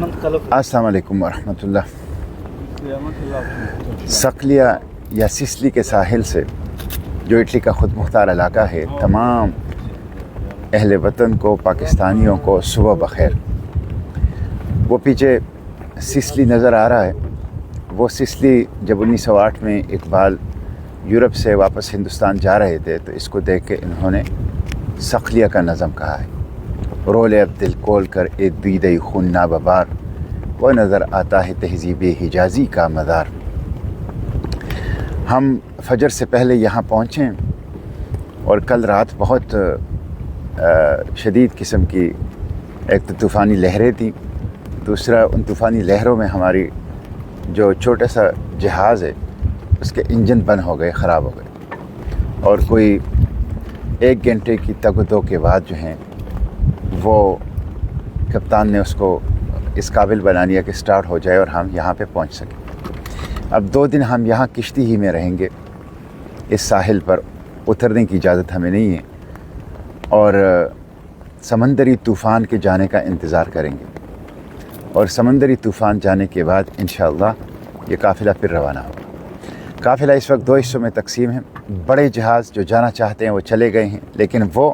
السلام علیکم ورحمۃ اللہ۔ صقلیہ یا سسلی کے ساحل سے جو اٹلی کا خود مختار علاقہ ہے، تمام اہل وطن کو، پاکستانیوں کو صبح بخیر۔ وہ پیچھے سسلی نظر آ رہا ہے، وہ سسلی جب 1908 میں اقبال یورپ سے واپس ہندوستان جا رہے تھے تو اس کو دیکھ کے انہوں نے صقلیہ کا نظم کہا ہے۔ رولے اب دل کھول کر اے دیدہ خون ناببار، وہ نظر آتا ہے تہذیب حجازی کا مدار۔ ہم فجر سے پہلے یہاں پہنچے اور کل رات بہت شدید قسم کی ایک تو طوفانی لہریں تھیں، دوسرا ان طوفانی لہروں میں ہماری جو چھوٹا سا جہاز ہے اس کے انجن بند ہو گئے، خراب ہو گئے، اور کوئی 1 گھنٹے کی تگ و دو کے بعد جو ہیں وہ کپتان نے اس کو اس قابل بنا لیا کہ سٹارٹ ہو جائے اور ہم یہاں پہ پہنچ سکیں۔ اب 2 دن ہم یہاں کشتی ہی میں رہیں گے، اس ساحل پر اترنے کی اجازت ہمیں نہیں ہے، اور سمندری طوفان کے جانے کا انتظار کریں گے، اور سمندری طوفان جانے کے بعد انشاءاللہ یہ قافلہ پھر روانہ ہوگا۔ قافلہ اس وقت 2 حصوں میں تقسیم ہے۔ بڑے جہاز جو جانا چاہتے ہیں وہ چلے گئے ہیں، لیکن وہ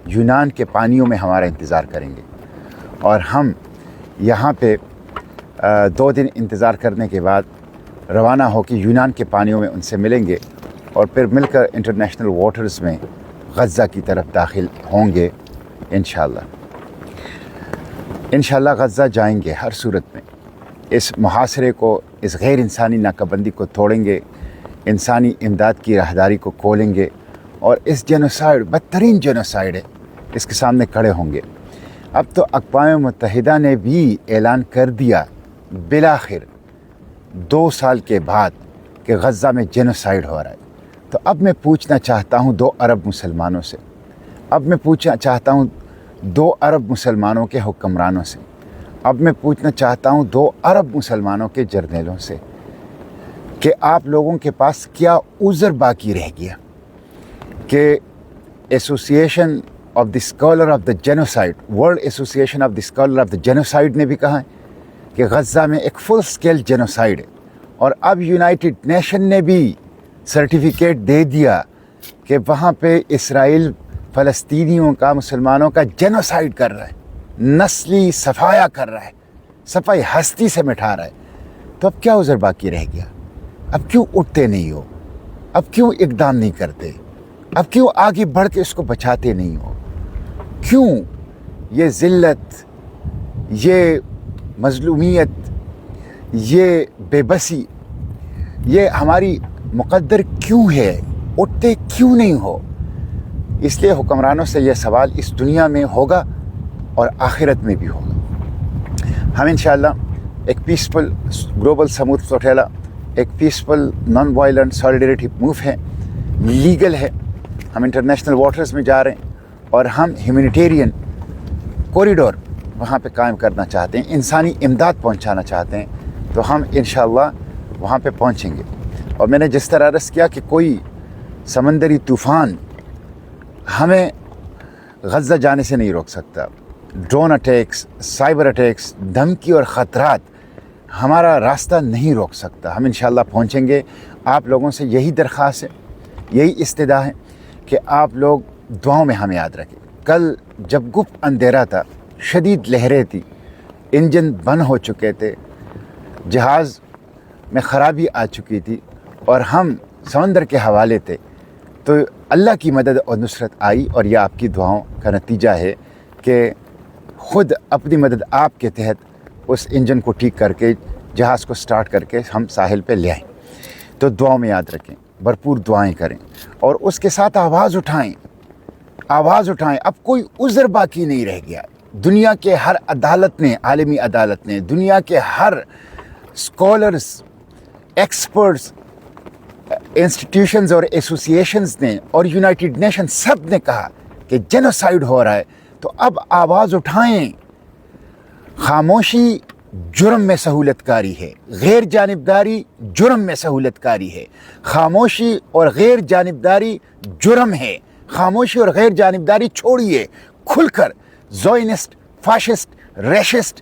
یونان کے پانیوں میں ہمارا انتظار کریں گے، اور ہم یہاں پہ 2 دن انتظار کرنے کے بعد روانہ ہو کے یونان کے پانیوں میں ان سے ملیں گے، اور پھر مل کر انٹرنیشنل واٹرز میں غزہ کی طرف داخل ہوں گے انشاءاللہ۔ انشاءاللہ غزہ جائیں گے ہر صورت میں، اس محاصرے کو، اس غیر انسانی ناکہ بندی کو توڑیں گے، انسانی امداد کی راہداری کو کھولیں گے، اور اس جینوسائیڈ، بدترین جینوسائیڈ ہے، اس کے سامنے کھڑے ہوں گے۔ اب تو اقوام متحدہ نے بھی اعلان کر دیا بالآخر 2 سال کے بعد کہ غزہ میں جینوسائیڈ ہو رہا ہے۔ تو اب میں پوچھنا چاہتا ہوں 2 ارب مسلمانوں سے، اب میں پوچھنا چاہتا ہوں 2 ارب مسلمانوں کے حکمرانوں سے، اب میں پوچھنا چاہتا ہوں 2 ارب مسلمانوں کے جرنیلوں سے کہ آپ لوگوں کے پاس کیا عذر باقی رہ گیا کہ association of the scholar of the genocide, world association of the scholar of the genocide نے بھی کہا ہے کہ غزہ میں ایک فل اسکیل جینوسائیڈ ہے، اور اب یونائٹڈ نیشن نے بھی سرٹیفکیٹ دے دیا کہ وہاں پہ اسرائیل فلسطینیوں کا، مسلمانوں کا جینوسائیڈ کر رہا ہے، نسلی صفایا کر رہا ہے، صفائی ہستی سے مٹھا رہا ہے۔ تو اب کیا عذر باقی رہ گیا؟ اب کیوں اٹھتے نہیں ہو؟ اب کیوں اقدام نہیں کرتے؟ اب کیوں آگے بڑھ کے اس کو بچاتے نہیں ہو؟ کیوں یہ ذلت، یہ مظلومیت، یہ بے بسی، یہ ہماری مقدر کیوں ہے؟ اٹھتے کیوں نہیں ہو؟ اس لیے حکمرانوں سے یہ سوال اس دنیا میں ہوگا اور آخرت میں بھی ہوگا۔ ہم انشاءاللہ ایک پیسفل گلوبل سموتھ فلوٹیلا، ایک پیسفل نان وائلنٹ سالیڈیریٹی موو ہے، لیگل ہے، ہم انٹرنیشنل واٹرز میں جا رہے ہیں، اور ہم ہیومینیٹیرین کوریڈور وہاں پہ قائم کرنا چاہتے ہیں، انسانی امداد پہنچانا چاہتے ہیں، تو ہم انشاءاللہ وہاں پہ پہنچیں گے۔ اور میں نے جس طرح عرض کیا کہ کوئی سمندری طوفان ہمیں غزہ جانے سے نہیں روک سکتا، ڈرون اٹیکس، سائبر اٹیکس، دھمکی اور خطرات ہمارا راستہ نہیں روک سکتا۔ ہم انشاءاللہ پہنچیں گے۔ آپ لوگوں سے یہی درخواست ہے، یہی استدعا ہے کہ آپ لوگ دعاؤں میں ہمیں یاد رکھیں۔ کل جب گپ اندھیرا تھا، شدید لہریں تھی، انجن بند ہو چکے تھے، جہاز میں خرابی آ چکی تھی، اور ہم سمندر کے حوالے تھے، تو اللہ کی مدد اور نصرت آئی، اور یہ آپ کی دعاؤں کا نتیجہ ہے کہ خود اپنی مدد آپ کے تحت اس انجن کو ٹھیک کر کے، جہاز کو سٹارٹ کر کے ہم ساحل پہ لے آئیں۔ تو دعاؤں میں یاد رکھیں، بھرپور دعائیں کریں، اور اس کے ساتھ آواز اٹھائیں، آواز اٹھائیں۔ اب کوئی عذر باقی نہیں رہ گیا۔ دنیا کے ہر عدالت نے، عالمی عدالت نے، دنیا کے ہر اسکالرز، ایکسپرٹس، انسٹیٹیوشنز اور ایسوسیشنز نے، اور یونائٹڈ نیشن، سب نے کہا کہ جینوسائیڈ ہو رہا ہے۔ تو اب آواز اٹھائیں۔ خاموشی جرم میں سہولت کاری ہے، غیر جانبداری جرم میں سہولت کاری ہے۔ خاموشی اور غیر جانبداری جرم ہے۔ خاموشی اور غیر جانبداری چھوڑیے، کھل کر زوئنسٹ، فاشسٹ، ریشسٹ